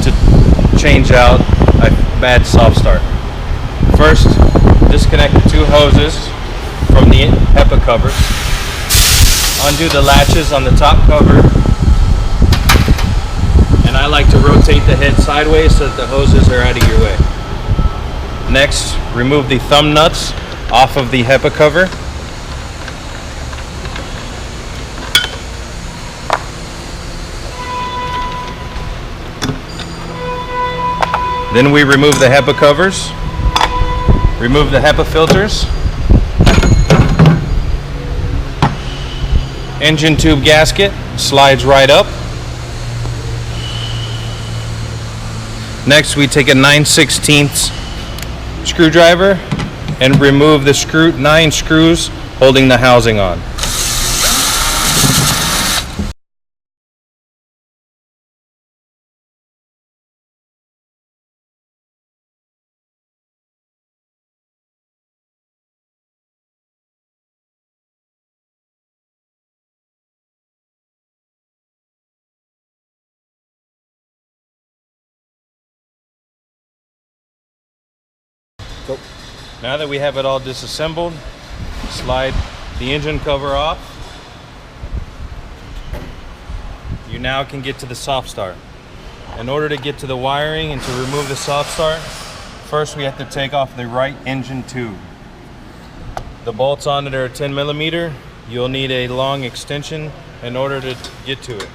to change out a bad soft start. First, disconnect the two hoses from the HEPA covers. Undo the latches on the top cover, and I like to rotate the head sideways so that the hoses are out of your way. Next, remove the thumb nuts off of the HEPA cover. Then we remove the HEPA covers, remove the HEPA filters, engine tube gasket slides right up. Next, we take a 9/16 screwdriver and remove the 9 screws holding the housing on. Now that we have it all disassembled, slide the engine cover off. You now can get to the soft start. In order to get to the wiring and to remove the soft start, first we have to take off the right engine tube. The bolts on it are 10 millimeter. You'll need a long extension in order to get to it.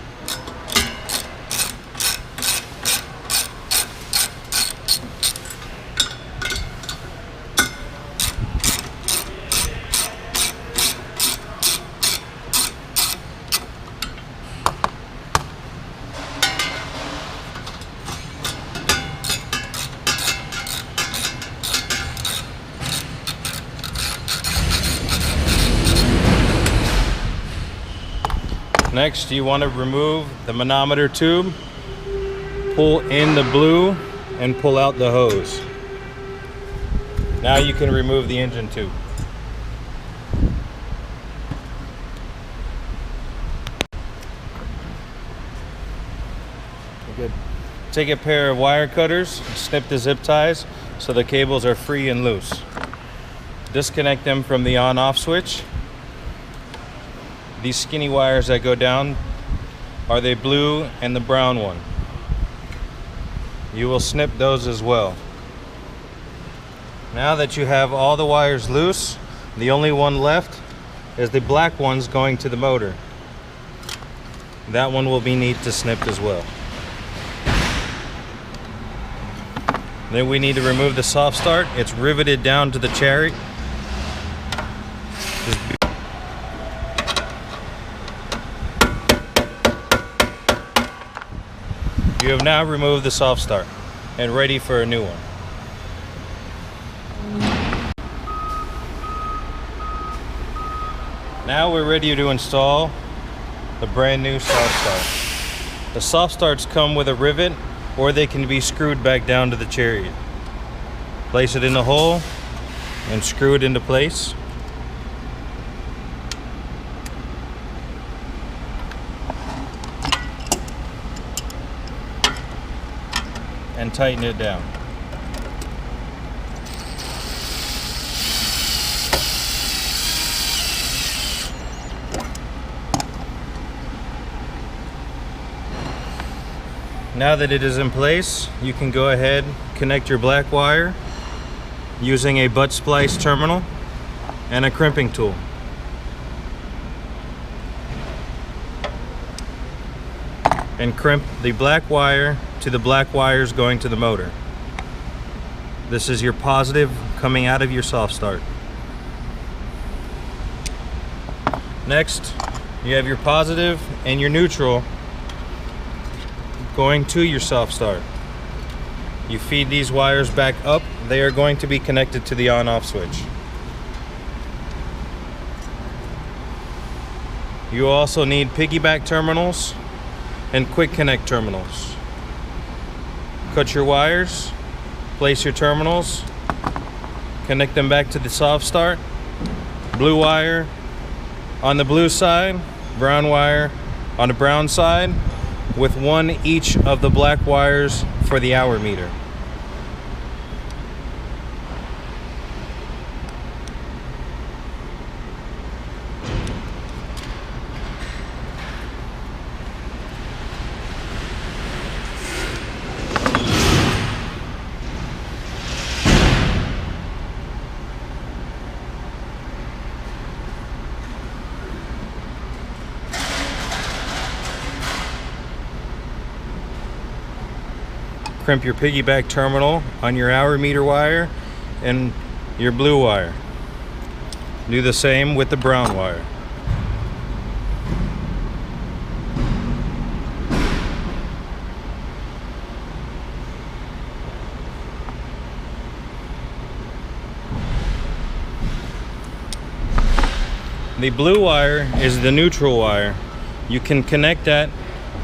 Next, you want to remove the manometer tube, pull in the blue, and pull out the hose. Now you can remove the engine tube. Good. Take a pair of wire cutters, snip the zip ties so the cables are free and loose. Disconnect them from the on-off switch. These skinny wires that go down are the blue and the brown one. You will snip those as well. Now that you have all the wires loose, the only one left is the black ones going to the motor. That one will be neat to snip as well. Then we need to remove the soft start. It's riveted down to the chariot. You have now removed the soft start and ready for a new one. Now we're ready to install the brand new soft start. The soft starts come with a rivet, or they can be screwed back down to the chariot. Place it in the hole and screw it into place. And tighten it down. Now that it is in place, you can go ahead, connect your black wire using a butt splice terminal and a crimping tool. And crimp the black wire to the black wires going to the motor. This is your positive coming out of your soft start. Next, you have your positive and your neutral going to your soft start. You feed these wires back up. They are going to be connected to the on-off switch. You also need piggyback terminals and quick connect terminals. Cut your wires, place your terminals, connect them back to the soft start. Blue wire on the blue side, brown wire on the brown side. with one each of the black wires for the hour meter. Crimp your piggyback terminal on your hour meter wire and your blue wire. Do the same with the brown wire. The blue wire is the neutral wire. You can connect that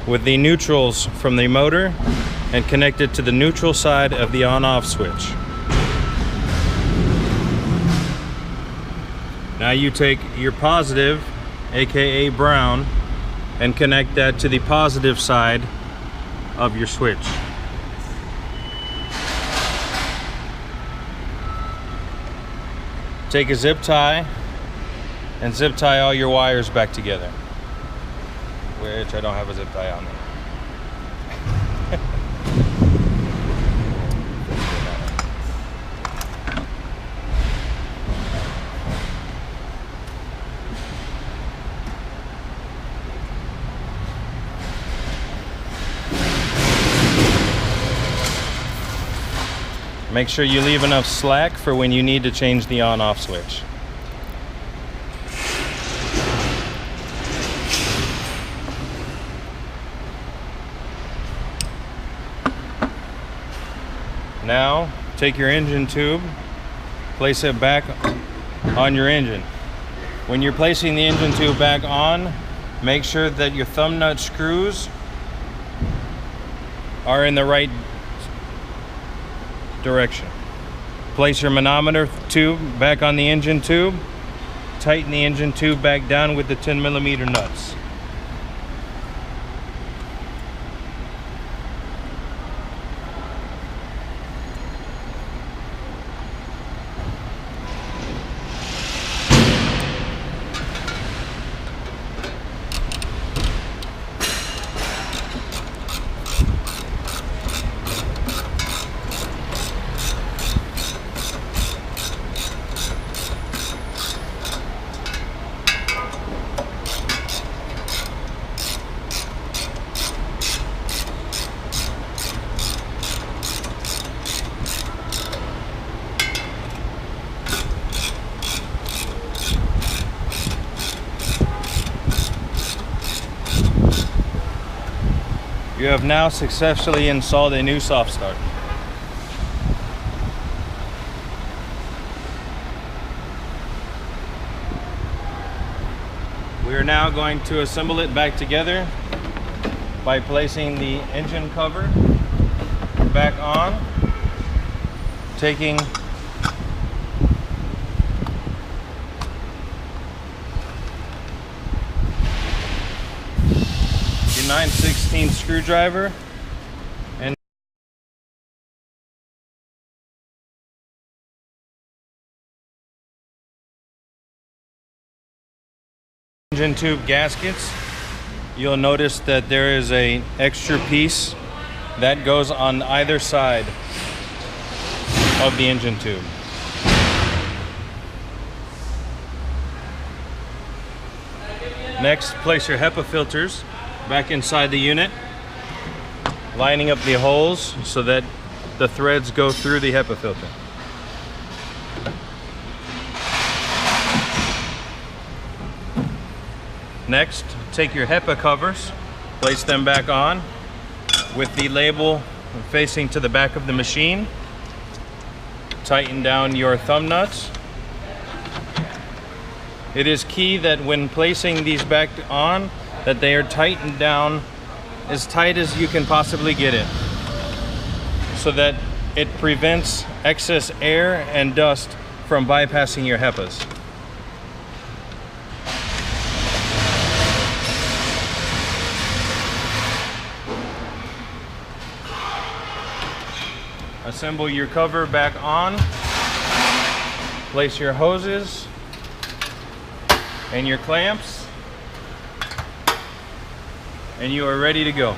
with the neutrals from the motor and connect it to the neutral side of the on-off switch. Now you take your positive, aka brown, and connect that to the positive side of your switch. Take a zip tie and zip tie all your wires back together. Which I don't have a zip tie on there. Make sure you leave enough slack for when you need to change the on-off switch. Now, take your engine tube, place it back on your engine. When you're placing the engine tube back on, make sure that your thumb nut screws are in the right direction. Place your manometer tube back on the engine tube. Tighten the engine tube back down with the 10mm nuts. You have now successfully installed a new soft start. We are now going to assemble it back together by placing the engine cover back on, taking your 9/16 screwdriver and engine tube gaskets. You'll notice that there is an extra piece that goes on either side of the engine tube. Next, place your HEPA filters back inside the unit, lining up the holes so that the threads go through the HEPA filter. Next, take your HEPA covers, place them back on with the label facing to the back of the machine. Tighten down your thumb nuts. It is key that when placing these back on, that they are tightened down as tight as you can possibly get it, so that it prevents excess air and dust from bypassing your HEPAs. Assemble your cover back on. Place your hoses and your clamps, and you are ready to go.